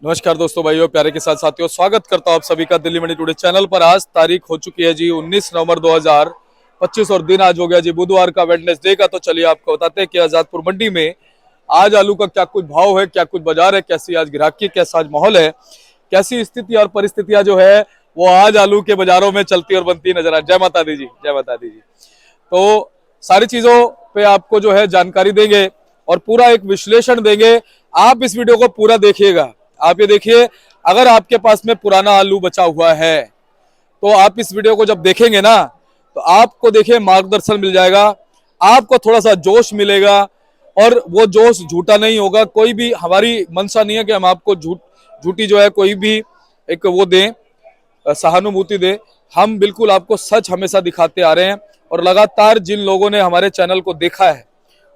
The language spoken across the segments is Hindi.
नमस्कार दोस्तों, भाइयों, प्यारे के साथ साथियों, स्वागत करता हूं आप सभी का दिल्ली मंडी टुडे चैनल पर। आज तारीख हो चुकी है जी 19 नवंबर 2025 और दिन आज हो गया जी बुधवार का, वेडनेसडे का। तो चलिए आपको बताते हैं कि आजादपुर मंडी में आज आलू का क्या कुछ भाव है, क्या कुछ बाजार है, कैसी आज ग्राहकी, कैसा आज माहौल है, कैसी स्थिति और परिस्थितियां जो है वो आज आलू के बाजारों में चलती और बनती नजर आए। जय माता दी जी, जय माता दी जी। तो सारी चीजों पे आपको जो है जानकारी देंगे और पूरा एक विश्लेषण देंगे। आप इस वीडियो को पूरा देखिएगा। आप ये देखिए, अगर आपके पास में पुराना आलू बचा हुआ है तो आप इस वीडियो को जब देखेंगे ना तो आपको देखिए मार्गदर्शन मिल जाएगा, आपको थोड़ा सा जोश मिलेगा और वो जोश झूठा नहीं होगा। कोई भी हमारी मंशा नहीं है कि हम आपको झूठी जो है कोई भी एक वो दें, सहानुभूति दें। हम बिल्कुल आपको सच हमेशा दिखाते आ रहे हैं और लगातार जिन लोगों ने हमारे चैनल को देखा है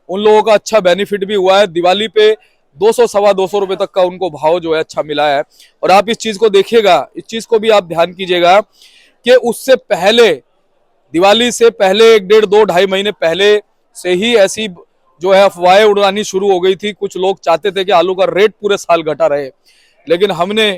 उन लोगों का अच्छा बेनिफिट भी हुआ है। दिवाली पे 200 सवा 200 रुपए तक का उनको भाव जो है अच्छा मिला है। और आप इस चीज को देखिएगा, इस चीज को भी आप ध्यान कीजिएगा कि उससे पहले, दिवाली से पहले 1 डेढ़ 2 ढाई महीने पहले से ही ऐसी जो है अफवाहें उड़ानी शुरू हो गई थी। कुछ लोग चाहते थे कि आलू का रेट पूरे साल घटा रहे, लेकिन हमने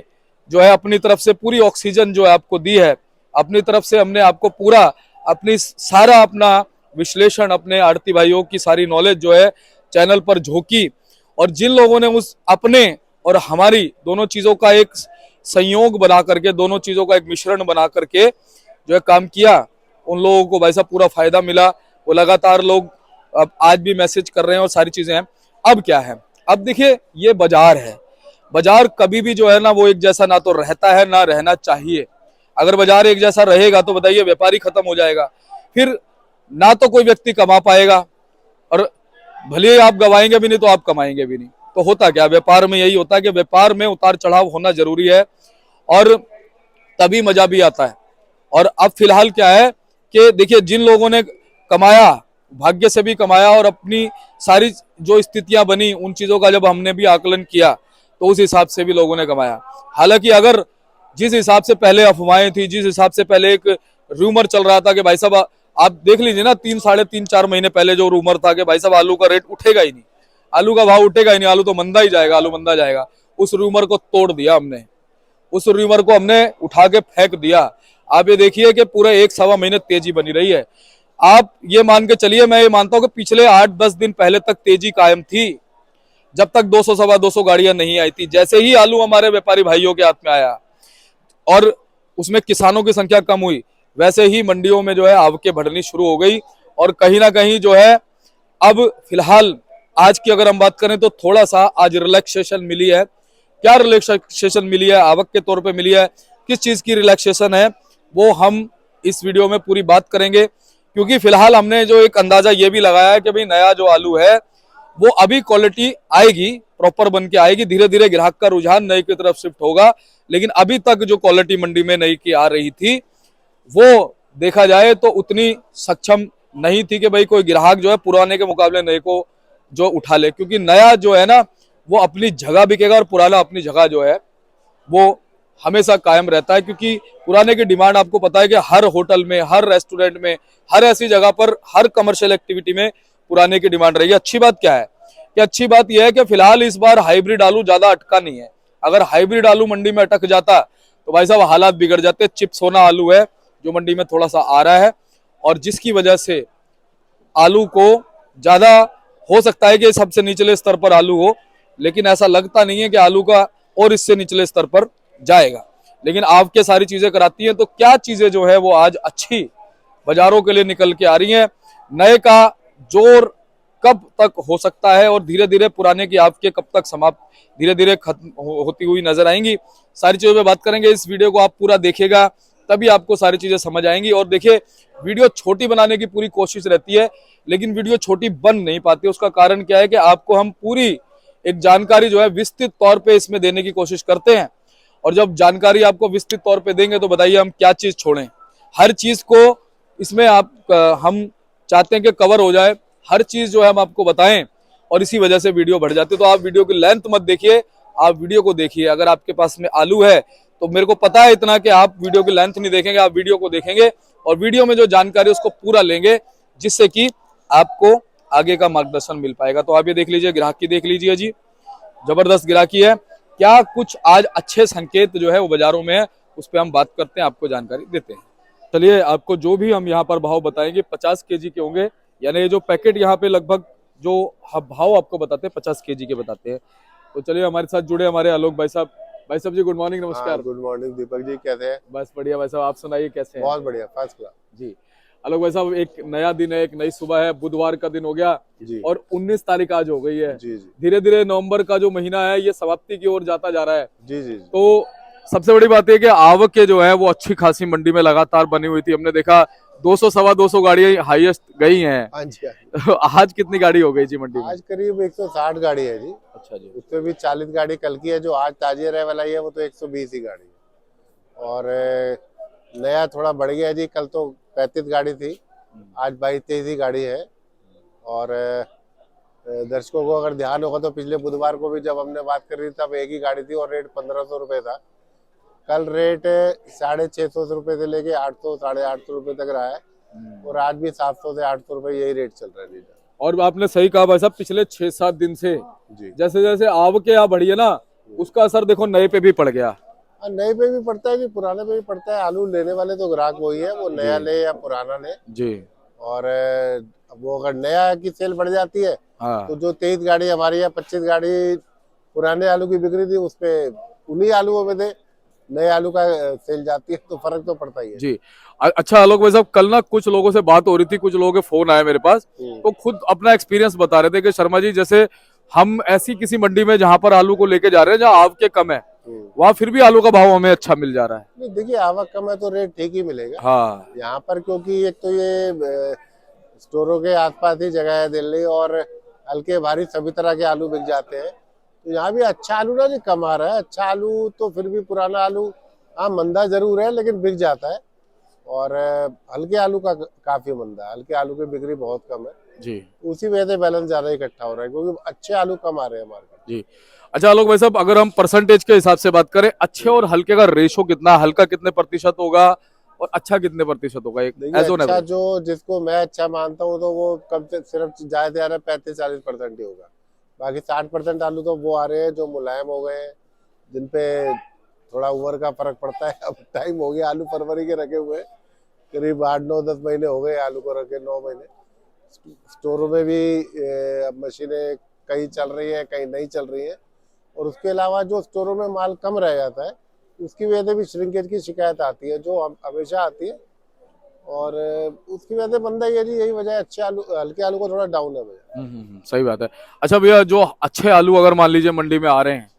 जो है अपनी तरफ से पूरी ऑक्सीजन जो है आपको दी है। अपनी तरफ से हमने आपको पूरा अपनी सारा अपना विश्लेषण, अपने आड़ती भाइयों की सारी नॉलेज जो है चैनल पर झोंकी और जिन लोगों ने उस अपने और हमारी दोनों चीजों का एक संयोग बना करके, दोनों चीजों का एक मिश्रण बना करके जो है काम किया, उन लोगों को भाई साहब पूरा फायदा मिला। वो लगातार लोग अब आज भी मैसेज कर रहे हैं और सारी चीजें हैं। अब क्या है, अब देखिए ये बाजार है। बाजार कभी भी जो है ना वो एक जैसा ना तो रहता है ना रहना चाहिए। अगर बाजार एक जैसा रहेगा तो बताइए व्यापारी खत्म हो जाएगा, फिर ना तो कोई व्यक्ति कमा पाएगा और भले आप गवाएंगे भी नहीं तो आप कमाएंगे भी नहीं। तो होता क्या, व्यापार में यही होता है कि व्यापार में उतार चढ़ाव होना जरूरी है और तभी मजा भी आता है। और अब फिलहाल क्या है कि देखिए जिन लोगों ने कमाया, भाग्य से भी कमाया और अपनी सारी जो स्थितियां बनी उन चीजों का जब हमने भी आकलन किया तो उस हिसाब से भी लोगों ने कमाया। हालांकि अगर जिस हिसाब से पहले अफवाहें थी, जिस हिसाब से पहले एक रूमर चल रहा था कि भाई साहब आप देख लीजिए ना, 3 साढ़े 3 4 महीने पहले जो रूमर था कि भाई साहब आलू का रेट उठेगा ही नहीं, आलू का भाव उठेगा ही नहीं, आलू तो मंदा ही जाएगा, आलू मंदा जाएगा, उस रूमर को तोड़ दिया हमने, उस रूमर को हमने उठा के फेंक दिया। आप ये देखिए कि पूरे 1 सवा महीने तेजी बनी रही है। आप ये मान के चलिए, मैं ये मानता हूं कि पिछले 8-10 दिन पहले तक तेजी कायम थी, जब तक 200 सवा 200 गाड़ियां नहीं आई थी। जैसे ही आलू हमारे व्यापारी भाइयों के हाथ में आया और उसमें किसानों की संख्या कम हुई, वैसे ही मंडियों में जो है आवकें बढ़नी शुरू हो गई। और कहीं ना कहीं जो है अब फिलहाल आज की अगर हम बात करें तो थोड़ा सा आज रिलैक्सेशन मिली है। क्या रिलैक्सेशन मिली है, आवक के तौर पे मिली है, किस चीज की रिलैक्सेशन है, वो हम इस वीडियो में पूरी बात करेंगे। क्योंकि फिलहाल हमने जो एक अंदाजा ये भी लगाया है कि भाई नया जो आलू है वो अभी क्वालिटी आएगी, प्रॉपर बन के आएगी, धीरे धीरे ग्राहक का रुझान नए की तरफ शिफ्ट होगा। लेकिन अभी तक जो क्वालिटी मंडी में नई की आ रही थी वो देखा जाए तो उतनी सक्षम नहीं थी कि भाई कोई ग्राहक जो है पुराने के मुकाबले नए को जो उठा ले। क्योंकि नया जो है ना वो अपनी जगह बिकेगा और पुराना अपनी जगह जो है वो हमेशा कायम रहता है। क्योंकि पुराने की डिमांड आपको पता है कि हर होटल में, हर रेस्टोरेंट में, हर ऐसी जगह पर, हर कमर्शियल एक्टिविटी में पुराने की डिमांड रहेगी। अच्छी बात क्या है कि अच्छी बात यह है कि फिलहाल इस बार हाइब्रिड आलू ज्यादा अटका नहीं है। अगर हाइब्रिड आलू मंडी में अटक जाता तो भाई साहब हालात बिगड़ जाते। चिप्स होना आलू है जो मंडी में थोड़ा सा आ रहा है और जिसकी वजह से आलू को ज्यादा हो सकता है कि सबसे निचले स्तर पर आलू हो, लेकिन ऐसा लगता नहीं है कि आलू का और इससे निचले स्तर पर जाएगा। लेकिन आपके सारी चीजें कराती हैं। तो क्या चीजें जो है वो आज अच्छी बाजारों के लिए निकल के आ रही हैं, नए का जोर कब तक हो सकता है और धीरे धीरे पुराने की आपके कब तक समाप्त, धीरे धीरे खत्म होती हुई नजर आएंगी, सारी चीजों पे बात करेंगे। इस वीडियो को आप पूरा देखिएगा तभी आपको सारी चीजें समझ आएंगी। और देखिए वीडियो छोटी बनाने की पूरी कोशिश रहती है लेकिन वीडियो छोटी बन नहीं पाती। उसका कारण क्या है कि आपको हम पूरी एक जानकारी जो है विस्तृत तौर पे इसमें देने की कोशिश करते हैं। और जब जानकारी आपको विस्तृत तौर पे देंगे तो बताइए हम क्या चीज छोड़ें। हर चीज को इसमें हम चाहते हैं कि कवर हो जाए, हर चीज जो है हम आपको बताएं और इसी वजह से वीडियो बढ़ जाती है। तो आप वीडियो की लेंथ मत देखिए, आप वीडियो को देखिए। अगर आपके पास में आलू है तो मेरे को पता है इतना कि आप वीडियो की लेंथ नहीं देखेंगे, आप वीडियो को देखेंगे और वीडियो में जो जानकारी उसको पूरा लेंगे, जिससे कि आपको आगे का मार्गदर्शन मिल पाएगा। तो आप ये देख लीजिए, ग्राहक की देख लीजिए जी, जबरदस्त ग्राहकी है। क्या कुछ आज अच्छे संकेत जो है वो बाजारों में है, उस पर हम बात करते हैं, आपको जानकारी देते हैं। चलिए, आपको जो भी हम यहाँ पर भाव बताएंगे 50 केजी के होंगे, यानी ये जो पैकेट यहाँ पे लगभग जो भाव आपको बताते हैं 50 केजी के बताते हैं। तो चलिए, हमारे साथ जुड़े हमारे आलोक भाई साहब। भाई साहब जी, गुड मॉर्निंग, नमस्कार। गुड मॉर्निंग दीपक जी, कैसे हैं? बस बढ़िया भाई साहब, आप सुनाइए कैसे हैं? बहुत बढ़िया, फर्स्ट क्लास। जी, आलोक भाई साहब, एक नया दिन है, एक नई सुबह है, बुधवार का दिन हो गया जी और 19 तारीख आज हो गई है। जी जी धीरे धीरे नवंबर का जो महीना है ये समाप्ति की ओर जाता जा रहा है। जी जी जी। तो सबसे बड़ी बात यह कि आवक के जो है वो अच्छी खासी मंडी में लगातार बनी हुई थी। हमने देखा 200 सवा 200 गाड़ियां हाईएस्ट गई हैं। हाँ जी, हाँ जी। तो आज कितनी गाड़ी हो गई जी मंडी में? आज करीब 160 गाड़ी है जी। अच्छा जी। उसमें भी 40 गाड़ी कल की है, जो आज ताजी रहे वाला है वो तो 120 ही गाड़ी है। और नया थोड़ा बढ़ गया है जी, कल तो 35 गाड़ी थी, आज 22-23 ही गाड़ी है। और दर्शकों को अगर ध्यान होगा तो पिछले बुधवार को भी जब हमने बात करी तब एक ही गाड़ी थी और रेट 1500 रुपये था। कल रेट 650 रुपये से लेके 800 850 रुपये तक रहा है और आज भी 700 से 800 रुपये यही रेट चल रहा है जी। और आपने सही कहा भाई साहब, पिछले 6-7 दिन से जी जैसे जैसे आवक यहाँ बढ़ी है ना, उसका असर देखो नए पे भी पड़ गया। हाँ, नए पे भी पड़ता है जी, पुराने पे भी पड़ता है। आलू लेने वाले तो ग्राहक वही है, वो नया ले या पुराना ले जी। और वो अगर नया की सेल बढ़ जाती है हाँ तो जो 23 गाड़ी हमारी या 25 गाड़ी पुराने आलू की बिक्री थी उस पे उन्हीं आलूओं में से नए आलू का सेल जाती है, तो फर्क तो पड़ता ही है जी। अच्छा आलोक भाई साहब, कल ना कुछ लोगों से बात हो रही थी, कुछ लोगों के फोन आए मेरे पास, तो खुद अपना एक्सपीरियंस बता रहे थे कि शर्मा जी, जैसे हम ऐसी किसी मंडी में जहां पर आलू को लेके जा रहे हैं जहां आवक कम है, वहां फिर भी आलू का भाव हमें अच्छा मिल जा रहा है। नहीं, देखिए आवक कम है तो रेट ठीक ही मिलेगा हाँ यहाँ पर, क्योंकि एक तो ये स्टोरों के आसपास ही जगह है दिल्ली और हल्के भारी सभी तरह के आलू बिक जाते हैं। तो यहाँ भी अच्छा आलू ना जी कम आ रहा है। अच्छा आलू तो फिर भी पुराना आलू हाँ मंदा जरूर है लेकिन बिक जाता है। और हल्के आलू का काफी मंदा है, हल्के आलू की बिक्री बहुत कम है जी उसी वजह से बैलेंस ज्यादा इकट्ठा हो रहा है, क्योंकि अच्छे आलू कम आ रहे हैं मार्केट जी। अच्छा आलोक भाई साहब, अगर हम परसेंटेज के हिसाब से बात करें, अच्छे और हल्के का रेशो कितना, हल्का कितने प्रतिशत होगा और अच्छा कितने प्रतिशत होगा? एक देखिए एज ऑन अच्छा एवरेज। जो जिसको मैं अच्छा मानता हूँ तो वो कम से सिर्फ ज्यादा से ज्यादा 35-40% ही होगा। बाकी 60% आलू तो वो आ रहे हैं जो मुलायम हो गए हैं, जिनपे थोड़ा उम्र का फर्क पड़ता है। अब टाइम हो गया आलू फरवरी के रखे हुए, करीब 8-9-10 महीने हो गए आलू को रखे, 9 महीने। स्टोरों में भी अब मशीनें कहीं चल रही है कहीं नहीं चल रही है। और उसके अलावा जो स्टोरों में माल कम रह जाता है उसकी वजह से भी श्रिंकेज की शिकायत आती है, जो हमेशा आती है। और उसकी वजह से बंदा ये जी यही वजह है, अच्छे आलू हल्के आलू को थोड़ा डाउन है भैया। सही बात है। अच्छा भैया, जो अच्छे आलू अगर मान लीजिए मंडी में आ रहे हैं,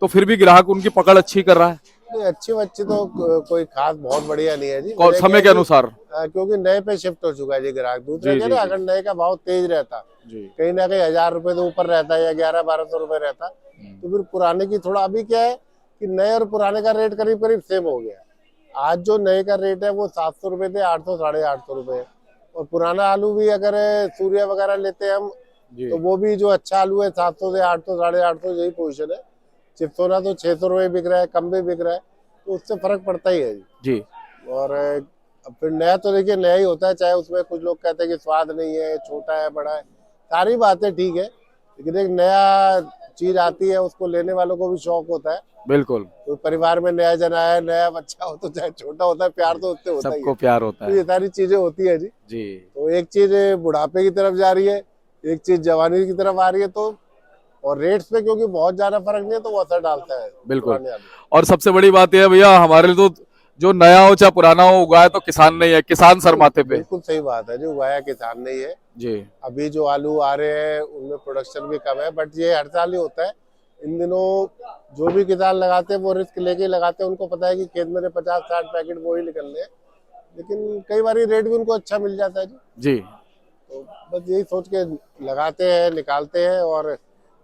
तो फिर भी ग्राहक उनकी पकड़ अच्छी कर रहा है? नहीं, अच्छी बच्ची तो कोई खास बहुत बढ़िया नहीं है जी, समय के अनुसार। क्योंकि नए पे शिफ्ट हो चुका है जी ग्राहक। दूसरे जी, क्या जी, ना, जी। अगर नए का भाव तेज रहता जी कहीं ना कहीं 1000 रुपए से ऊपर रहता है या 1100-1200 रुपए रहता, तो फिर पुराने की थोड़ा, अभी क्या है कि नए और पुराने का रेट करीब करीब सेम हो गया। आज जो नए का रेट है वो 700 रुपए से 800-850 रुपए। और पुराना आलू भी अगर सूर्य वगैरह लेते हैं हम, जी तो वो भी जो अच्छा आलू है 700 से 800-850 यही पोजीशन है। चिप्सोना तो 600 रुपये बिक रहा है, कम भी बिक रहा है, तो उससे फर्क पड़ता ही है जी। और अब फिर नया तो देखिए नया ही होता है, चाहे उसमें कुछ लोग कहते हैं कि स्वाद नहीं है, छोटा है, बड़ा है, सारी बातें ठीक है, लेकिन एक नया चीज आती है उसको लेने वालों को भी शौक होता है। बिल्कुल, तो परिवार में नया जना है, नया बच्चा हो तो चाहे छोटा होता है, प्यार तो उससे होता ही सबको है। प्यार होता तो है। ये सारी चीजें होती है जी। जी तो एक चीज बुढ़ापे की तरफ जा रही है, एक चीज जवानी की तरफ आ रही है, तो और रेट्स पे क्योंकि बहुत ज्यादा फर्क नहीं है तो वो असर डालता है बिल्कुल। पुराने आलू। और सबसे बड़ी बात यह है भैया, हमारे लिए तो जो नया हो चाहे पुराना हो, उगाया तो किसान नहीं है, किसान सर माथे पे। बिल्कुल सही बात है, जो उगाया किसान नहीं है। जी अभी जो आलू आ रहे हैं उनमें प्रोडक्शन भी कम है, बट ये हर साल ही होता है। इन दिनों जो भी किसान लगाते हैं वो रिस्क लेके ही लगाते हैं, उनको पता है कि खेत में 50-60 पैकेट वो ही निकलने हैं, लेकिन कई बार रेट भी उनको अच्छा मिल जाता है जी। जी। तो बस यही सोच के लगाते हैं, निकालते हैं। और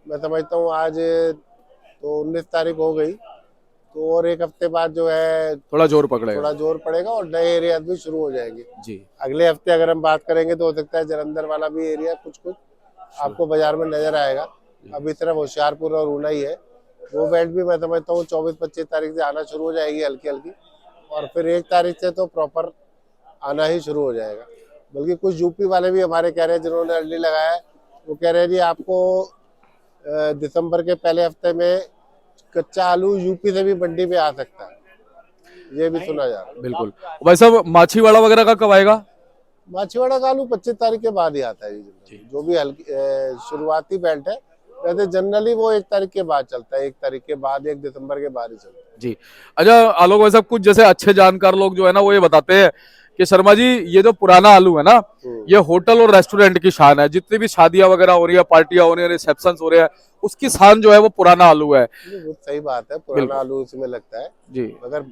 मैं समझता हूँ आज तो 19 तारीख हो गई, तो और एक हफ्ते बाद जो है थोड़ा जोर पकड़ेगा। थोड़ा जोर पड़ेगा और नए एरिया भी शुरू हो जाएंगे। जी अगले हफ्ते अगर हम बात करेंगे तो हो सकता है जलंधर वाला भी एरिया कुछ कुछ आपको बाजार में नजर आएगा। अभी सिर्फ होशियारपुर और ऊना ही है, वो बेल्ट भी मैं समझता हूँ 24-25 तारीख से आना शुरू हो जाएगी हल्की हल्की, और फिर 1 तारीख से तो प्रॉपर आना ही शुरू हो जाएगा। बल्कि कुछ यूपी वाले भी हमारे कह रहे हैं जिन्होंने अर्ली लगाया है, वो कह रहे हैं जी आपको दिसंबर के पहले हफ्ते में कच्चा आलू यूपी से भी मंडी में आ सकता है, ये भी सुना जा रहा है। बिल्कुल। भाई साहब माछीवाड़ा वगैरह का कब आएगा? माछीवाड़ा का आलू 25 तारीख के बाद ही आता है जो भी हल्की शुरुआती बेल्ट है। वैसे जनरली वो 1 तारीख के बाद चलता है, 1 तारीख के बाद, 1 दिसंबर के बाद ही चलता है। जी। अच्छा आलोक भाई साहब, कुछ जैसे अच्छे जानकार लोग जो है ना वो ये बताते हैं कि शर्मा जी ये जो पुराना आलू है ना, ये होटल और रेस्टोरेंट की शान है। जितनी भी शादियां वगैरह हो रही है, पार्टियां हो रही है, रिसेप्शन हो रहे हैं, उसकी शान जो है वो पुराना आलू है। वो सही बात है, पुराना आलू इसमें लगता है जी। मगर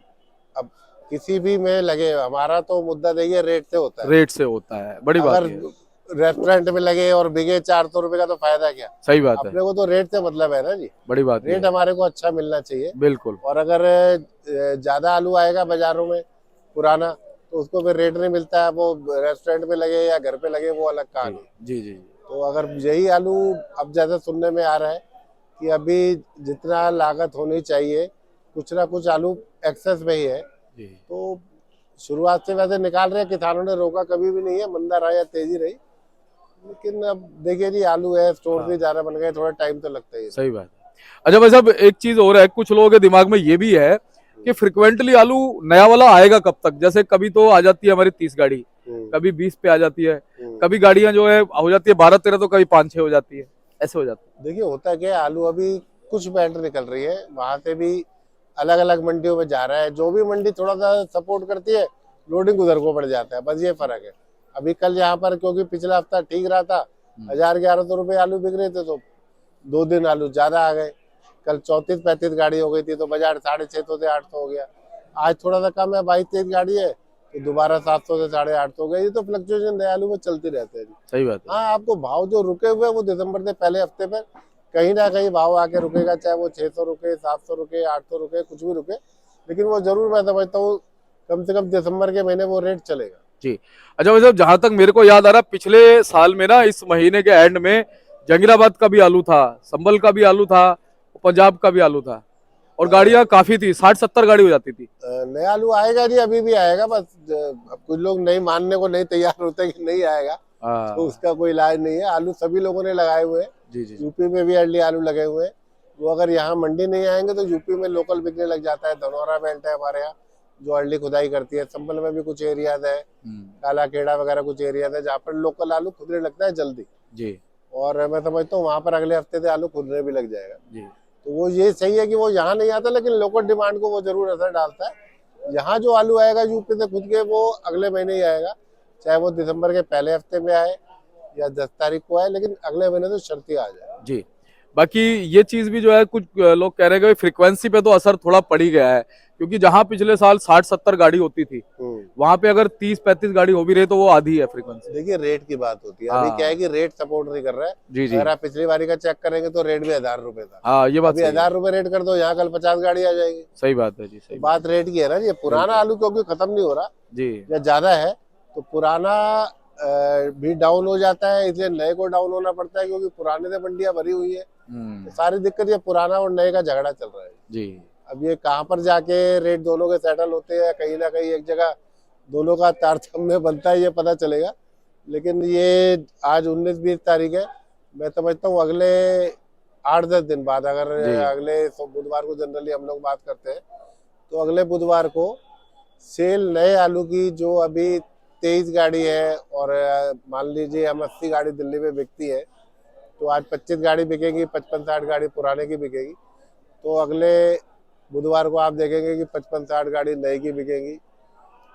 अब किसी भी में लगे, हमारा तो मुद्दा देखिए रेट से होता है। रेट से होता है, बड़ी बात अगर है। रेस्टोरेंट में लगे और बिके 400 रुपए का तो फायदा क्या। सही बात है, अपने को तो रेट से मतलब है ना जी, बड़ी बात रेट है। हमारे को अच्छा मिलना चाहिए। बिल्कुल। और अगर ज्यादा आलू आएगा बाजारों में पुराना, तो उसको फिर रेट नहीं मिलता है। वो रेस्टोरेंट में लगे या घर पे लगे वो अलग कहानी। जी जी जी। तो अगर यही आलू अब जैसे सुनने में आ रहा है कि अभी जितना लागत होनी चाहिए कुछ ना कुछ आलू एक्सेस में ही है, जी। तो शुरुआत से वैसे निकाल रहे हैं, किसानों ने रोका कभी भी नहीं है, मंदा रहा या तेजी रही। लेकिन अब देखिए जी, आलू है, स्टोर भी ज्यादा बन गए, थोड़ा टाइम तो लगता ही है। सही बात है। अच्छा भाई साहब एक चीज और है, कुछ लोगों के दिमाग में ये भी है कि फ्रिक्वेंटली आलू नया वाला आएगा कब तक? जैसे कभी तो आ जाती है हमारी 30 गाड़ी, कभी 20 पे आ जाती है, कभी गाड़ियां जो है हो जाती है 12-13, तो कभी 5-6 हो जाती है, ऐसे हो जाती है। देखिए होता क्या है, आलू अभी कुछ बैटर निकल रही है, वहां से भी अलग अलग मंडियों में जा रहा है। जो भी मंडी थोड़ा सा सपोर्ट करती है, लोडिंग उधर को बढ़ जाता है, बस ये फर्क है। अभी कल यहाँ पर क्योंकि पिछला हफ्ता ठीक रहा था, 1000-1100 रुपए आलू बिक रहे थे, तो 2 दिन आलू ज्यादा आ गए। कल 34-35 गाड़ी हो गई थी, तो बाजार 650 से 800 हो गया। आज थोड़ा सा कम है, 22-23 गाड़ी है, तो दोबारा 700 से 850 हो गया। ये तो फ्लक्चुएशन आलू में चलती रहते हैं। सही बात है। हाँ, आपको भाव जो रुके हुए वो दिसंबर से पहले हफ्ते पर कहीं ना कहीं भाव आके रुकेगा, चाहे वो 600 रुके, 700 रुके, 800 रुके, कुछ भी रुके, लेकिन वो जरूर मैं समझता हूँ कम से कम दिसंबर के महीने वो रेट चलेगा। जी। अच्छा भाई साहब जहां तक मेरे को याद आ रहा, पिछले साल में ना इस महीने के एंड में जंगीराबाद का भी आलू था, संभल का भी आलू था, पंजाब का भी आलू था, और गाड़ियां काफी थी, 60-70 गाड़ी हो जाती थी। नया आलू आएगा जी, अभी भी आएगा, बस अब कुछ लोग नहीं मानने को नहीं तैयार होते कि नहीं आएगा, तो उसका कोई इलाज नहीं है। आलू सभी लोगों ने लगाए हुए हैं। जी जी। यूपी में भी अर्ली आलू लगे हुए हैं। वो अगर यहाँ मंडी नहीं आएंगे तो यूपी में लोकल बिकने लग जाता है। धनौरा बेल्ट है हमारे यहाँ जो अर्ली खुदाई करती है, संभल में भी कुछ एरियाज है, काला खेड़ा वगैरह कुछ एरियाज है जहाँ पर लोकल आलू खुदने लगता है जल्दी जी। और मैं समझता हूँ वहां पर अगले हफ्ते से आलू खुदने भी लग जाएगा। जी। तो वो ये सही है कि वो यहाँ नहीं आता, लेकिन लोकल डिमांड को वो जरूर असर डालता है। यहाँ जो आलू आएगा यूपी से खुद के, वो अगले महीने ही आएगा, चाहे वो दिसंबर के पहले हफ्ते में आए या 10 तारीख को आए, लेकिन अगले महीने तो शर्ती आ जाए। जी। बाकी ये चीज भी जो है, कुछ लोग कह रहे हैं कि फ्रीक्वेंसी पे तो असर थोड़ा पड़ ही गया है, क्योंकि जहां पिछले साल 60-70 गाड़ी होती थी, वहां पे अगर 30-35 गाड़ी हो भी रही तो वो आधी है फ्रीक्वेंसी। देखिए रेट की बात होती है, अभी क्या है कि रेट सपोर्ट नहीं कर रहा है। जी जी। अगर आप पिछली बारी का चेक करेंगे तो रेट भी 1000 रुपए था। हाँ ये बात अभी सही है। 1000 रुपए रेट कर दो, यहाँ कल 50 गाड़ी आ जाएगी। सही बात है जी, सही तो बात रेट की है ना जी। पुराना आलू क्योंकि खत्म नहीं हो रहा जी। या ज्यादा है, तो पुराना भी डाउन हो जाता है, इसलिए नए को डाउन होना पड़ता है, क्योंकि पुराने से मंडियां भरी हुई है। तो सारी दिक्कत ये पुराना और नए का झगड़ा चल रहा है जी। अब ये कहाँ पर जाके रेट दोनों के सेटल होते हैं, कहीं ना कहीं एक जगह दोनों का तारतम्य बनता है, ये पता चलेगा। लेकिन ये आज 19-20 तारीख है, मैं समझता हूँ अगले 8-10 दिन बाद, अगर अगले बुधवार को जनरली हम लोग बात करते हैं, तो अगले बुधवार को सेल नए आलू की जो अभी 23 गाड़ी है और मान लीजिए हम 80 गाड़ी दिल्ली में बिकती है, तो आज 25 गाड़ी बिकेगी, 55-60 गाड़ी पुराने की बिकेगी। तो अगले बुधवार को आप देखेंगे कि 55-60 गाड़ी नई की बिकेगी,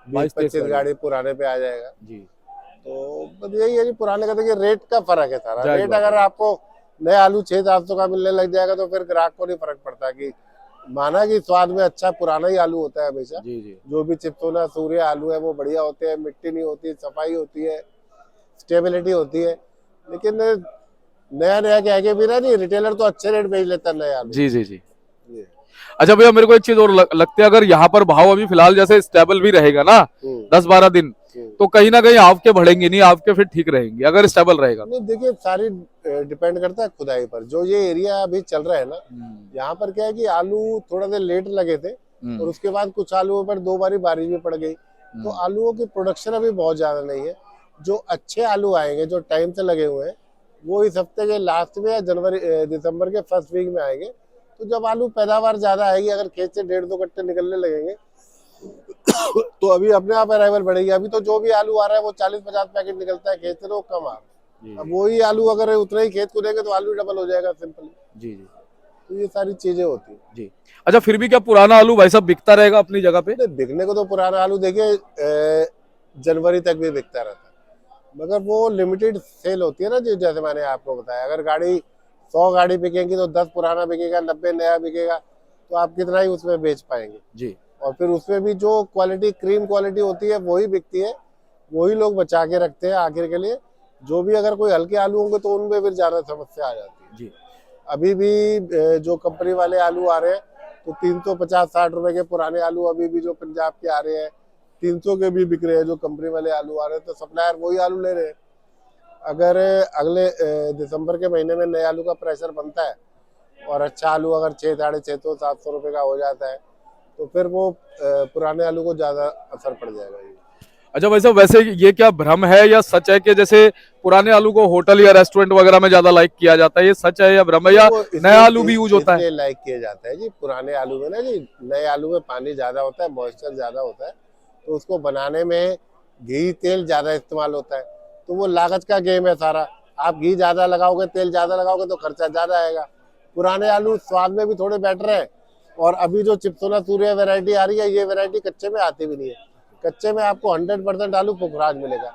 20-25 गाड़ी पुराने पे आ जाएगा जी। तो बस यही है जी, पुराने का देखिए रेट का फर्क है सारा। रेट अगर आपको नए आलू 600-700 का मिलने लग जाएगा तो फिर ग्राहक को नहीं फर्क पड़ता, कि माना कि स्वाद में अच्छा पुराना ही आलू होता है हमेशा। जी जी। जो भी चिप्सोना सूर्य आलू है वो बढ़िया होते हैं, मिट्टी नहीं होती, सफाई होती है, स्टेबिलिटी होती है। लेकिन नया नया कह के भी ना जी, रिटेलर तो अच्छे रेट बेच लेता है नए आलू। जी जी जी। अच्छा भैया मेरे को एक चीज और लगती है, अगर यहाँ पर भाव अभी फिलहाल जैसे स्टेबल भी रहेगा ना 10-12 दिन, तो कहीं ना कहीं आपके बढ़ेंगे नहीं, आपके फिर ठीक रहेंगे अगर स्टेबल रहेगा। नहीं देखिए, सारी डिपेंड करता है खुदाई पर। जो ये एरिया अभी चल रहा है ना, यहाँ पर क्या है कि आलू थोड़ा सा लेट लगे थे और उसके बाद कुछ आलुओं पर 2 बारी बारिश भी पड़ गई, तो आलूओं की प्रोडक्शन अभी बहुत ज्यादा नहीं है। जो अच्छे आलू आएंगे, जो टाइम से लगे हुए हैं, वो इस हफ्ते के लास्ट में या दिसंबर के फर्स्ट वीक में आएंगे। तो जब आलू पैदावार ज्यादा आएगी, अगर खेत से 1.5-2 कट्टे निकलने लगेंगे तो अभी अपने आप अराइवल बढ़ेगी। अभी तो जो भी आलू आ रहा है वो 40-50 पैकेट निकलता है खेत से, तो वो कम आ रहा है। अब वही आलू अगर उतना ही खेत को देंगे तो आलू डबल हो जाएगा सिंपली। जी जी तो ये सारी चीजें होती है जी। अच्छा, फिर भी क्या पुराना आलू भाई साहब बिकता रहेगा अपनी जगह पे? नहीं, बिकने को तो पुराना आलू देखिए जनवरी तक भी बिकता रहता है, मगर वो लिमिटेड सेल होती है ना जी। जैसे मैंने आपको बताया, अगर गाड़ी 100 गाड़ी बिकेंगी तो 10 पुराना बिकेगा, 90 नया बिकेगा, तो आप कितना ही उसमें बेच पाएंगे जी। और फिर उसमें भी जो क्वालिटी क्रीम क्वालिटी होती है वही बिकती है, वही लोग बचा के रखते हैं आखिर के लिए। जो भी अगर कोई हल्के आलू होंगे तो उनमें फिर ज्यादा समस्या आ जाती है जी। अभी भी जो कंपनी वाले आलू आ रहे हैं तो 350-60 रुपए के पुराने आलू अभी भी जो पंजाब के आ रहे हैं 300 के भी बिक रहे हैं। जो कंपनी वाले आलू आ रहे हैं तो सप्लायर वही आलू ले रहे हैं। अगर अगले दिसंबर के महीने में नए आलू का प्रेशर बनता है और अच्छा आलू अगर 600-650-700 रुपए का हो जाता है तो फिर वो पुराने आलू को ज्यादा असर पड़ जाएगा। अच्छा भाई साहब, वैसे ये क्या भ्रम है या सच है कि जैसे पुराने आलू को होटल या रेस्टोरेंट वगैरह में ज्यादा लाइक किया जाता है, ये सच है या भ्रम है, या नया आलू भी यूज होता है? लाइक किया जाता है जी पुराने आलू में ना जी। नए आलू में पानी ज्यादा होता है, मॉइस्चर ज्यादा होता है, तो उसको बनाने में घी तेल ज्यादा इस्तेमाल होता है। तो वो लागत का गेम है सारा। आप घी ज्यादा लगाओगे, तेल ज्यादा लगाओगे तो खर्चा ज्यादा आएगा। पुराने आलू स्वाद में भी थोड़े बेटर है। और अभी जो चिप्सोना सूर्य वैरायटी आ रही है, ये वैरायटी कच्चे में आती भी नहीं है। कच्चे में आपको 100% आलू पुखराज मिलेगा।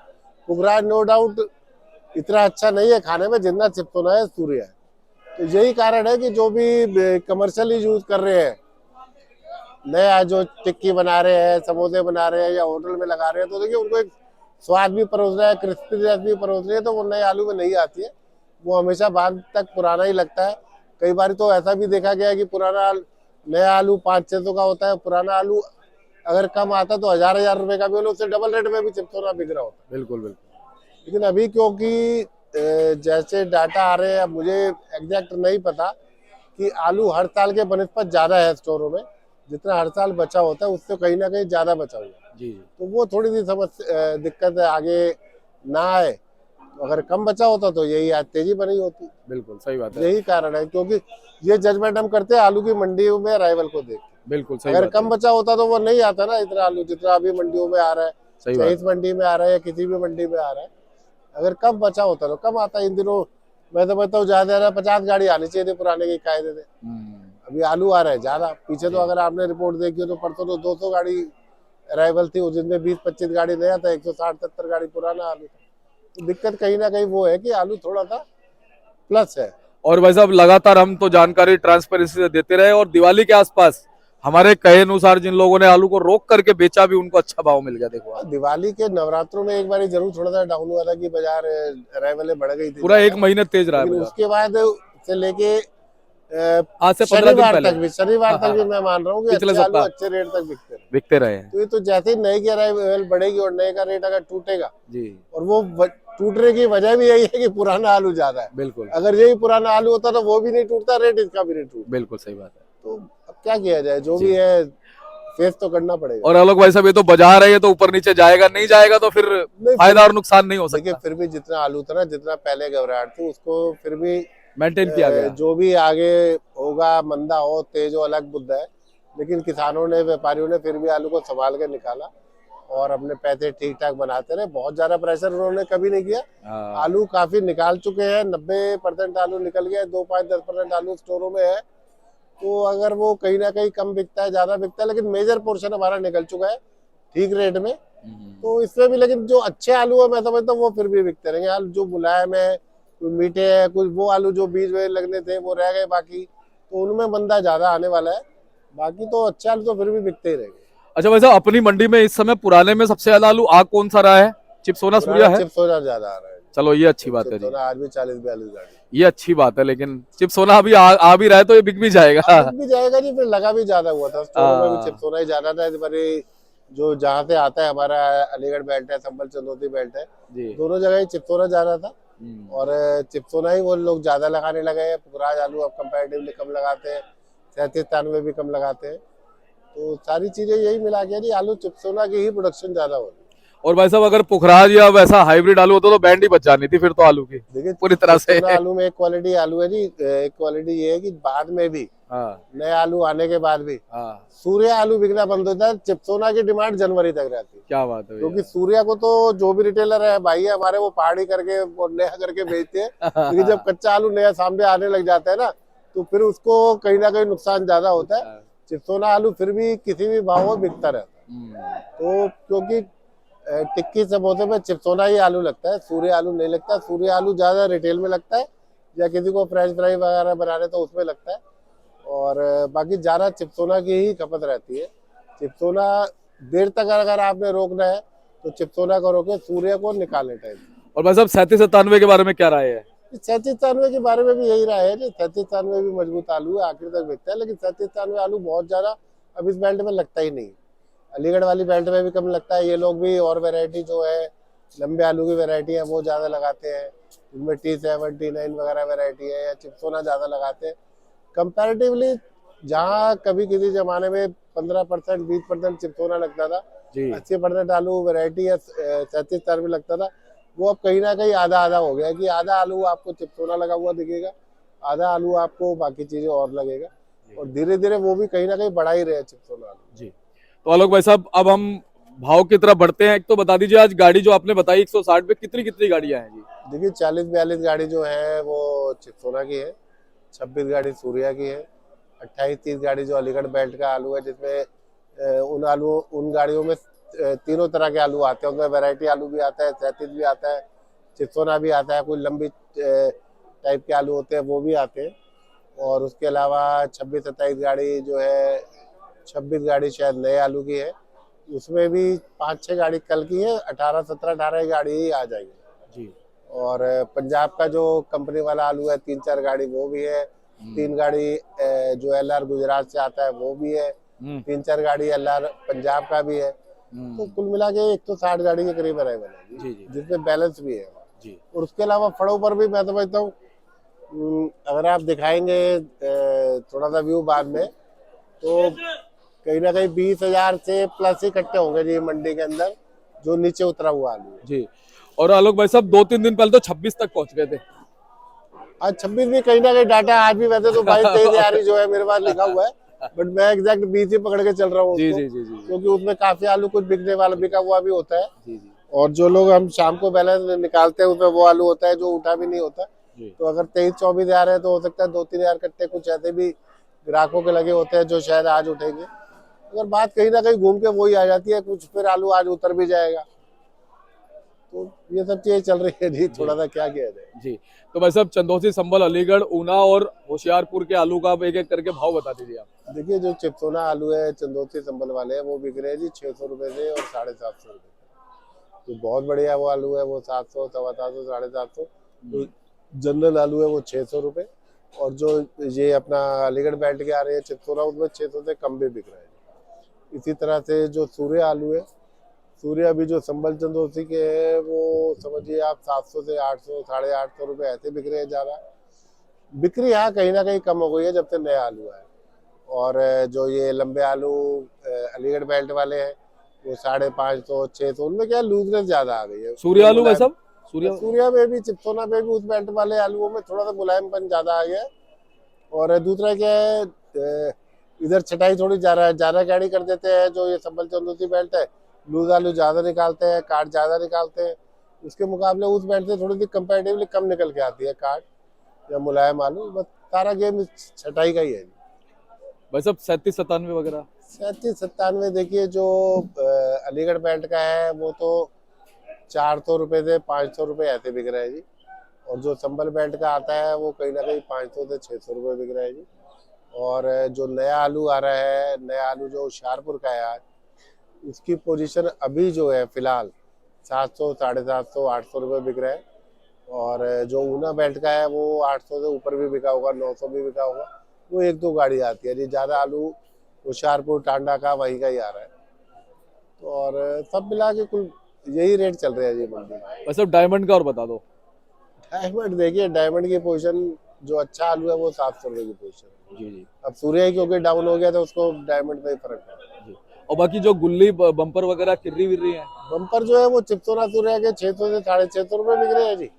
पुखराज नो डाउट इतना अच्छा नहीं है खाने में जितना चिप्सोना है, सूर्य है। तो यही कारण है कि जो भी कमर्शियली यूज कर रहे हैं, नया जो टिक्की बना रहे हैं, समोसे बना रहे हैं या होटल में लगा रहे हैं, तो देखिए उनको एक स्वाद भी परोस रहा है, क्रिस्पीनेस भी परोस रही है, तो वो नए आलू में नहीं आती है। वो हमेशा बाद तक पुराना ही लगता है। कई बार तो ऐसा भी देखा गया है कि पुराना नया आलू 500-600 का होता है, पुराना आलू अगर कम आता तो 1000 रुपए का भी हो, उससे डबल रेट में भी चिप्सोना बिक रहा होता है। बिल्कुल बिल्कुल। लेकिन अभी क्योंकि जैसे डाटा आ रहे हैं, अब मुझे एग्जैक्ट नहीं पता कि आलू हर साल के बनस्पत ज्यादा है स्टोरों में, जितना हर साल बचा होता है उससे कहीं ना कहीं ज्यादा बचा हुआ है। जी। तो वो थोड़ी सी समस्या दिक्कत है, आगे ना आए। तो अगर कम बचा होता तो यही आज तेजी बनी होती। बिल्कुल सही बात है। यही कारण है, क्योंकि ये जजमेंट हम करते हैं आलू की मंडियों में अराइवल को देख। बिल्कुल सही अगर बात कम है। बचा होता तो वो नहीं आता ना इतना आलू जितना अभी मंडियों में आ रहा है, सही चाहे बात इस मंडी में आ रहा है या किसी भी मंडी में आ रहा है। अगर कम बचा होता तो कम आता। इन दिनों मैं तो बताऊँ ज्यादा 50 गाड़ी आनी चाहिए थी पुराने के कायदे थे। अभी आलू आ रहा है ज्यादा। पीछे तो अगर आपने रिपोर्ट देखी हो तो परसों तो 200 गाड़ी अराइवल थी, जिनमें 20-25 गाड़ी नया था, 160-70 गाड़ी पुराना आलू था। तो दिक्कत कहीं ना कहीं वो है कि आलू थोड़ा सा प्लस है। और भाई साहब, लगातार हम तो जानकारी ट्रांसपेरेंसी से देते रहे, और दिवाली के आसपास हमारे कहे अनुसार जिन लोगों ने आलू को रोक करके बेचा भी, उनको अच्छा भाव मिल गया। देखो आप। दिवाली के नवरात्रों में एक बार जरूर थोड़ा सा डाउन हुआ था कि बाजार अराइवलें बढ़ गई थी पूरा एक महीने तेज रहा है लेकिन बाजार। उसके बाद से लेके आज से 15 दिन पहले, शनिवार तक भी मैं मान रहा हूँ कि पिछले अच्छे आलू सप्ताह अच्छे रेट तक बिकते रहे। बिकते रहे हैं। तो ये तो जैसे ही नए की अराइवल बढ़ेगी और नए का रेट अगर टूटेगा, जी और वो टूटने की वजह भी यही है कि पुराना आलू ज्यादा है। बिल्कुल अगर यही पुराना आलू होता तो वो भी नहीं टूटता, रेट इसका भी नहीं टूटता। बिल्कुल सही बात है। तो अब क्या किया जाए, जो भी है फेस तो करना पड़ेगा। और आलोक भाई साहब, ये तो बाजार है, ये तो ऊपर नीचे जाएगा, नहीं जाएगा तो फिर फायदा और नुकसान नहीं हो देखिए सकता। फिर भी जितना आलू था ना, जितना पहले घबराहट थी, उसको फिर भी मेंटेन किया गया। जो भी आगे होगा, मंदा हो तेज हो, अलग बुद्ध है। लेकिन किसानों ने, व्यापारियों ने फिर भी आलू को संभाल के निकाला और अपने पैसे ठीक ठाक बनाते रहे। बहुत ज्यादा प्रेशर उन्होंने कभी नहीं किया। आलू काफी निकाल चुके हैं, 90% आलू निकल गया, 2-5-10% आलू स्टोरों में है। तो अगर वो कहीं ना कहीं कम बिकता है, ज्यादा बिकता है, लेकिन मेजर पोर्शन हमारा निकल चुका है ठीक रेट में। तो इसमें भी लेकिन जो अच्छे आलू है मैं समझता हूँ वो फिर भी बिकते रहेंगे। आलू जो मुलायम है, कुछ मीठे है, कुछ वो आलू जो बीज में लगने थे वो रह गए बाकी, तो उनमें मंदा ज्यादा आने वाला है। बाकी तो अच्छे आलू तो फिर भी बिकते ही रहेंगे। अच्छा वैसे अपनी मंडी में इस समय पुराने में सबसे ज्यादा आलू आग कौन सा रहा है? चिप्सोना सूर्या है? चिप्सोना ज्यादा आ रहा है। चलो ये अच्छी बात है जी। आज भी 40-42 गाड़ी, ये अच्छी बात है। लेकिन चिप्सोना अभी आ भी रहा है तो ये बिक भी जाएगा। बिक भी जाएगा जी। फिर लगा भी ज्यादा हुआ था स्टोरों में भी, चिप्सोना ही ज्यादा था। इस बार जो जहाँ से आता है हमारा अलीगढ़ बेल्ट है, संभल चंदौती बेल्ट है, दोनों जगह ही चिप्सोना ज्यादा था। और चिप्सोना ही वो लोग ज्यादा लगाने लगे हैं। पुखराज आलू अब कंपैरेटिवली कम लगाते हैं, 37-93 भी कम लगाते हैं। तो सारी चीजें यही मिला के जी आलू चिप्सोना की ही प्रोडक्शन ज्यादा हो रही है। और भाई साहब, अगर पुखराज या वैसा हाइब्रिड आलू होता तो बैंड ही बच जानी थी फिर तो आलू की। देखिए पूरी तरह से आलू में एक क्वालिटी आलू है जी, एक क्वालिटी ये है कि बाद में भी हाँ नए आलू आने के बाद भी हाँ, सूर्या आलू बिकना बंद होता है। चिप्सोना की डिमांड जनवरी तक रहती है, क्या बात है क्योंकि भैया। सूर्या को तो जो भी रिटेलर है भाई है हमारे, वो पहाड़ी करके और नया करके बेचते हैं। लेकिन जब कच्चा आलू नया सामने आने लग जाता है ना, तो फिर उसको कहीं ना कहीं नुकसान ज्यादा होता है। चिप्सोना आलू फिर भी किसी भी भाव में बिकता रहता है। तो क्योंकि टिक्की समोसे में चिप्सोना ही आलू लगता है, सूर्य आलू नहीं लगता। सूर्य आलू ज्यादा रिटेल में लगता है, या किसी को फ्रेंच फ्राई वगैरह बनाने तो उसमें लगता है। और बाकी ज्यादा चिप्सोना की ही खपत रहती है। चिप्सोना देर तक अगर आपने रोकना है तो चिप्सोना को रोके, सूर्य को निकालने टाइम। और भाई साहब 37-97 के बारे में क्या राय है? 37-93 के बारे में भी यही रहा है कि 37-93 भी मजबूत आलू है, आखिर तक बिकता है। लेकिन 37-93 आलू बहुत ज्यादा अब इस बेल्ट में लगता ही नहीं। अलीगढ़ वाली बेल्ट में भी कम लगता है। ये लोग भी और वैरायटी जो है, लंबे आलू की वैरायटी है, वो ज्यादा लगाते हैं। इनमें T7 T9 वगैरह वैरायटी है, या चिप्सोना ज्यादा लगाते हैं कंपैरेटिवली। जहाँ कभी किसी जमाने में 15% 20% चिप्सोना लगता था, जी 80% आलू वैरायटी या 37 में लगता था, वो अब कहीं ना कहीं आधा आधा हो गया कि आधा आलू आपको चिप्सोना लगा हुआ दिखेगा, आधा आलू आपको बाकी चीजें और लगेगा। और धीरे धीरे वो भी कहीं ना कहीं बढ़ा ही रहे चिप्सोना आलू। जी। तो आलोक भाई साहब अब हम भाव की तरफ बढ़ते हैं। एक तो बता दीजिए आज गाड़ी जो आपने बताई 160 पे कितनी कितनी गाड़ियां हैं जी? देखिए 40-42 गाड़ी जो है वो चिप्सोना की है, 26 गाड़ी सूर्या की है, 28-30 गाड़ी जो अलीगढ़ बेल्ट का आलू है, जिसमें उन गाड़ियों में तीनों तरह के आलू आते हैं। उसमें वैरायटी आलू भी आता है, 37 भी आता है, चिप्सोना भी आता है, कोई लंबी टाइप के आलू होते हैं वो भी आते हैं। और उसके अलावा 26-27 गाड़ी जो है, 26 गाड़ी शायद नए आलू की है, उसमें भी 5-6 गाड़ी कल की है, 18-17-18 गाड़ी ही आ जाएगी। जी। और पंजाब का जो कंपनी वाला आलू है 3-4 गाड़ी वो भी है, 3 गाड़ी जो LR गुजरात से आता है वो भी है, 3-4 गाड़ी LR पंजाब का भी है। तो कुल मिला के 160 गाड़ी के करीब अराइवल है जी जी जिसमें बैलेंस भी है। जी। और उसके अलावा फड़ों पर भी मैं समझता हूँ, अगर आप दिखाएंगे थोड़ा सा व्यू बाद में, तो कहीं ना कहीं 20,000 से प्लस ही इकट्ठे होंगे जी मंडी के अंदर, जो नीचे उतरा हुआ आलू है। जी। और आलोक भाई साहब 2-3 दिन पहले तो 26 तक पहुंच गए थे। आज 26 भी कहीं ना कहीं डाटा, आज भी वैसे तो 22-23 जो है मेरे पास लिखा हुआ है, बट मैं एग्जैक्ट 20 ही पकड़ के चल रहा हूँ जी उसको, जी जी जी क्योंकि उसमें काफी आलू कुछ बिकने वाला बिका हुआ भी होता है। जी जी और जो लोग हम शाम को बैलेंस निकालते हैं उसमें वो आलू होता है जो उठा भी नहीं होता। जी। तो अगर 23-24 हजार है तो हो सकता है 2-3 हजार कट्टे कुछ ऐसे भी ग्राहकों के लगे होते हैं जो शायद आज उठेंगे। अगर बात कहीं ना कहीं घूम के वही आ जाती है, कुछ फिर आलू आज उतर भी जाएगा। तो ये सब चीजें चल रही है जी, थोड़ा सा क्या किया जाए। जी। तो भाई साहब चंदौसी, संभल, अलीगढ़, ऊना और होशियारपुर के आलू का आप एक एक करके भाव बता दीजिए आप। देखिए जो चिप्सोना आलू है चंदौसी संभल वाले हैं, वो बिक रहे हैं जी 600 रुपए से और 750 रुपए। जो बहुत बढ़िया वो आलू है वो 700, 750, 750। तो जनरल आलू है वो 600 रुपए। और जो ये अपना अलीगढ़ बेल्ट के आ रहे हैं चिप्सोना, उसमें 600 से कम भी बिक रहा है। इसी तरह से जो सूर्य आलू है, सूर्य अभी जो संभल चंदौसी के है, वो समझिए आप 700 से 800, 850 रुपए ऐसे बिक रहे हैं ज्यादा। बिक्री यहाँ कहीं ना कहीं कम हो गई है जब से नया आलू आया। और जो ये लंबे आलू अलीगढ़ बेल्ट वाले हैं, वो 550, 600, उनमें क्या लूजनेस ज्यादा आ गई है। सूर्य आलू भाई साहब? सूर्य सूर्या में भी, चिप्सोना में भी, उस बेल्ट वाले आलूओं में थोड़ा सा मुलायमपन ज्यादा आ गया है। और दूसरा क्या है, इधर छटाई थोड़ी ज्यादा गाड़ी कर देते हैं। जो ये संभल चंदौसी बेल्ट है, लूज आलू ज्यादा निकालते हैं, काट ज्यादा निकालते हैं। उसके मुकाबले उस बेल्ट से थोड़ी सी कंपेरेटिवली कम निकल के आती है काट या मुलायम आलू। बस सारा गेम छटाई का ही है। भाई साहब 37-97 वगैरह? 37-97 देखिए जो अलीगढ़ बेल्ट का है वो तो 400 रुपए से 500 रुपए ऐसे बिक रहा है जी। और जो संभल बेल्ट का आता है वो कहीं ना कहीं 500 से 600 रुपए बिक रहा है जी। और जो नया आलू आ रहा है, नया आलू जो होशियारपुर का है आज, उसकी पोजीशन अभी जो है फिलहाल 700, 750, 800 रुपए बिक रहा है। और जो ऊना बेल्ट का है वो 800 से ऊपर भी बिका होगा, 900 भी बिका होगा। वो 1-2 गाड़ी आती है जी, ज्यादा आलू होशियारपुर टांडा का वहीं का ही आ रहा है। तो और सब मिला के कुल यही रेट चल रहे हैं जी मंडी में। भाई साहब डायमंड का और बता दो। डायमंड देखिए, डायमंड की पोजीशन जो अच्छा आलू है वो 700 रुपए की पोजीशन है। जी जी अब सूर्य ही क्योंकि डाउन हो गया तो उसको डायमंड में ही फर्क पड़ा। जी। और बाकी जो गुल्ली बम्पर वगैरह किर्री विर्री है? बम्पर जो है वो चिप्सोना सूर्य के 600 से 650 रुपए बिक रहे हैं जी।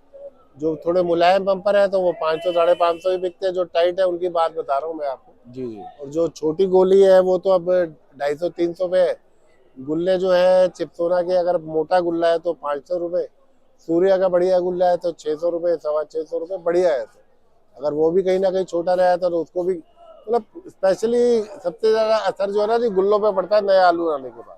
जो थोड़े मुलायम बम्पर है तो वो 500, 550 ही बिकते हैं। जो टाइट है उनकी बात बता रहा हूँ मैं आपको। जी जी। और जो छोटी गोली है वो तो अब 250-300 पे है। गुल्ले जो है चिपसोना के, अगर मोटा गुल्ला है तो 500 रुपये, सूर्या का बढ़िया गुल्ला है तो 600 रुपये, 625 रुपये बढ़िया है। तो अगर वो भी कहीं ना कहीं छोटा रहा तो उसको भी मतलब स्पेशली सबसे ज्यादा असर जो है ना जी गुल्लों पे पड़ता है। नए आलू आने के बाद,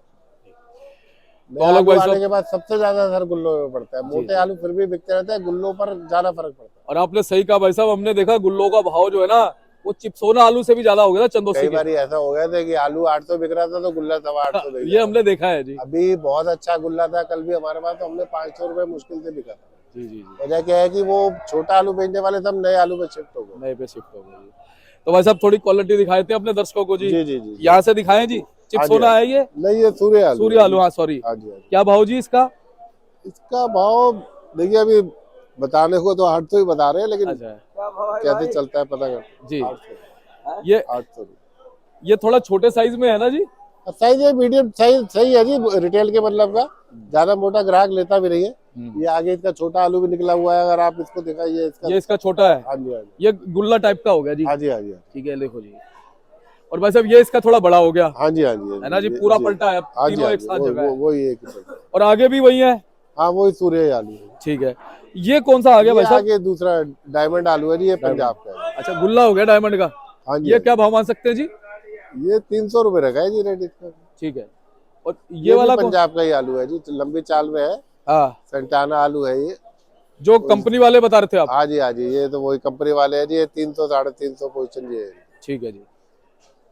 तो नया आलोक आलू भाई आने साहब, के बाद सबसे ज्यादा असर गुल्लों पे पड़ता है। जी मोटे जी। आलू फिर भी बिकते रहते हैं, गुल्लों पर ज्यादा फर्क पड़ता है। और आपने सही कहा भाई साहब, हमने देखा गुल्लों का भाव जो है ना वो चिपसोना आलू से भी ज्यादा हो गया ना चंदोसी कई के। बार ऐसा हो गया था कि आलू 800 बिक रहा था तो गुल्ला 850 बिक ये जाता हमने था। देखा है जी। अभी बहुत अच्छा गुल्ला था कल भी हमारे पास, तो हमने 500 रुपये मुश्किल से बिका था। जी जी जी। वजह क्या है कि वो छोटा आलू बेचने वाले सब नए आलू पे शिफ्ट हो गए। नए पे शिफ्ट हो गए जी। तो भाई साहब थोड़ी क्वालिटी दिखाए थे अपने दर्शकों को जी। जी जी जी जी। यहाँ से दिखाएं जी। हाँ जी, हाँ चिपसोना है ये, जी। नहीं, ये सूर्य आलू सूर्य है आलू, जी। हाँ सॉरी। हाँ जी, हाँ जी। क्या भाव जी इसका? इसका भाव देखिए अभी बताने को तो 800 ही बता रहे हैं, लेकिन अच्छा कैसे चलता है पता कर। जी। 800, ये 800। ये थोड़ा छोटे साइज में है ना जी? साइज है मीडियम साइज, सही है जी रिटेल के मतलब का। ज्यादा मोटा ग्राहक लेता भी नहीं है। ये आगे इसका छोटा आलू भी निकला हुआ है, अगर आप इसको दिखाइए इसका। ये इसका छोटा है। हाँ जी, हाँ जी। ये गुल्ला टाइप का हो गया जी। हाँ जी, हाँ जी। ठीक है, देखो जी। और भाई साहब ये इसका थोड़ा बड़ा हो गया हाँ जी, हाँ जी, है ना जी, पूरा पलटा है, हाँ जी, तीनों हाँ एक जी। साथ वो जगह वो है। वही एक ही चलता है। और आगे भी वही है। हाँ, वही सूर्य आलू है। ठीक है। ये कौन सा आ गया ये भाई साहब? आगे दूसरा डायमंड आलू है जी, ये पंजाब का है। अच्छा, गुल्ला हो गया डायमंड का। हाँ जी, ये हाँ क्या जी। भाव मान सकते हैं जी? ये 300 रुपये रखा है जी रेट इसका। ठीक है। और ये ये भी वाला कौन? पंजाब का ही आलू है जी, लंबी चाल में है। हाँ, सेंटाना आलू है ये। जो कंपनी वाले बता रहे थे आप। हाँ जी, हाँ जी। ये तो वही कंपनी वाले हैं जी। ये 300 350 पोजीशन ये है। ठीक है जी।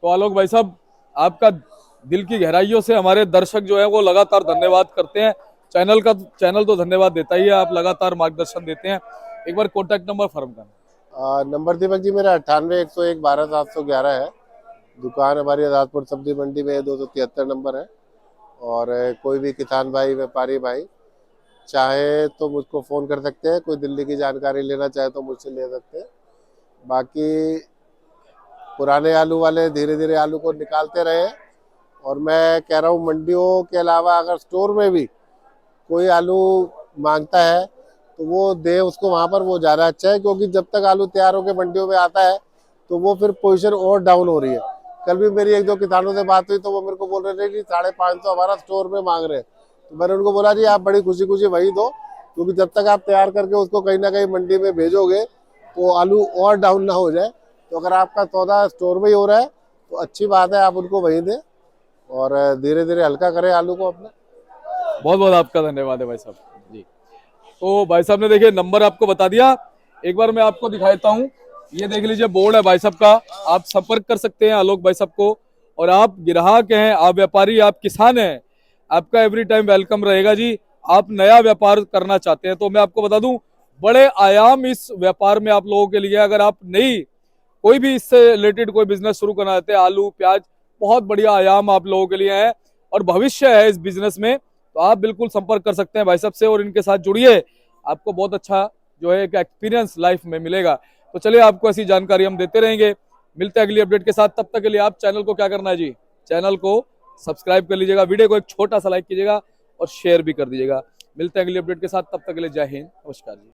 तो आलोक भाई साहब, आपका दिल की गहराइयों से हमारे दर्शक जो है वो लगातार धन्यवाद करते हैं। चैनल तो धन्यवाद देता ही है, आप लगातार मार्गदर्शन देते हैं। एक बार कॉन्टैक्ट नंबर फर्म का। नंबर दीपक जी मेरा 98-101-12-711 है। दुकान हमारी आजादपुर सब्जी मंडी में 273 नंबर है। और कोई भी किसान भाई, व्यापारी भाई चाहे तो मुझको फ़ोन कर सकते हैं। कोई दिल्ली की जानकारी लेना चाहे तो मुझसे ले सकते हैं। बाकी पुराने आलू वाले धीरे धीरे आलू को निकालते रहे। और मैं कह रहा हूँ मंडियों के अलावा अगर स्टोर में भी कोई आलू मांगता है तो वो दे उसको वहाँ पर, वो ज़्यादा अच्छा है। क्योंकि जब तक आलू तैयार होकर मंडियों में आता है तो वो फिर पोजीशन और डाउन हो रही है। कल भी मेरी एक दो किसानों से बात हुई तो वो मेरे को बोल रहे थे कि 550 हमारा स्टोर में मांग रहे हैं। तो मैंने उनको बोला जी आप बड़ी खुशी खुशी वही दो, क्योंकि जब तक आप तैयार करके उसको कहीं ना कहीं मंडी में भेजोगे तो आलू और डाउन ना हो जाए। तो अगर आपका सौदा स्टोर में ही हो रहा है तो अच्छी बात है, आप उनको वहीं दें और धीरे धीरे हल्का करें आलू को अपना। बहुत बहुत आपका धन्यवाद है भाई साहब जी। तो भाई साहब ने देखिए नंबर आपको बता दिया। एक बार मैं आपको दिखाता हूँ। ये देख लीजिए, बोर्ड है भाई साहब का। आप संपर्क कर सकते हैं आलोक भाई साहब को। और आप ग्राहक हैं, आप व्यापारी, आप किसान हैं, आपका एवरी टाइम वेलकम रहेगा जी। आप नया व्यापार करना चाहते हैं तो मैं आपको बता दूं, बड़े आयाम इस व्यापार में आप लोगों के लिए। अगर आप नहीं कोई भी इससे रिलेटेड कोई बिजनेस शुरू करना चाहते हैं, आलू प्याज, बहुत बढ़िया आयाम आप लोगों के लिए है और भविष्य है इस बिजनेस में। तो आप बिल्कुल संपर्क कर सकते हैं भाई साहब से और इनके साथ जुड़िए। आपको बहुत अच्छा जो है एक एक्सपीरियंस लाइफ में मिलेगा। तो चलिए, आपको ऐसी जानकारी हम देते रहेंगे। मिलते हैं अगली अपडेट के साथ। तब तक के लिए आप चैनल को क्या करना है जी, चैनल को सब्सक्राइब कर लीजिएगा, वीडियो को एक छोटा सा लाइक कीजिएगा और शेयर भी कर दीजिएगा। मिलते हैं अगली अपडेट के साथ। तब तक के लिए जय हिंद, नमस्कार जी।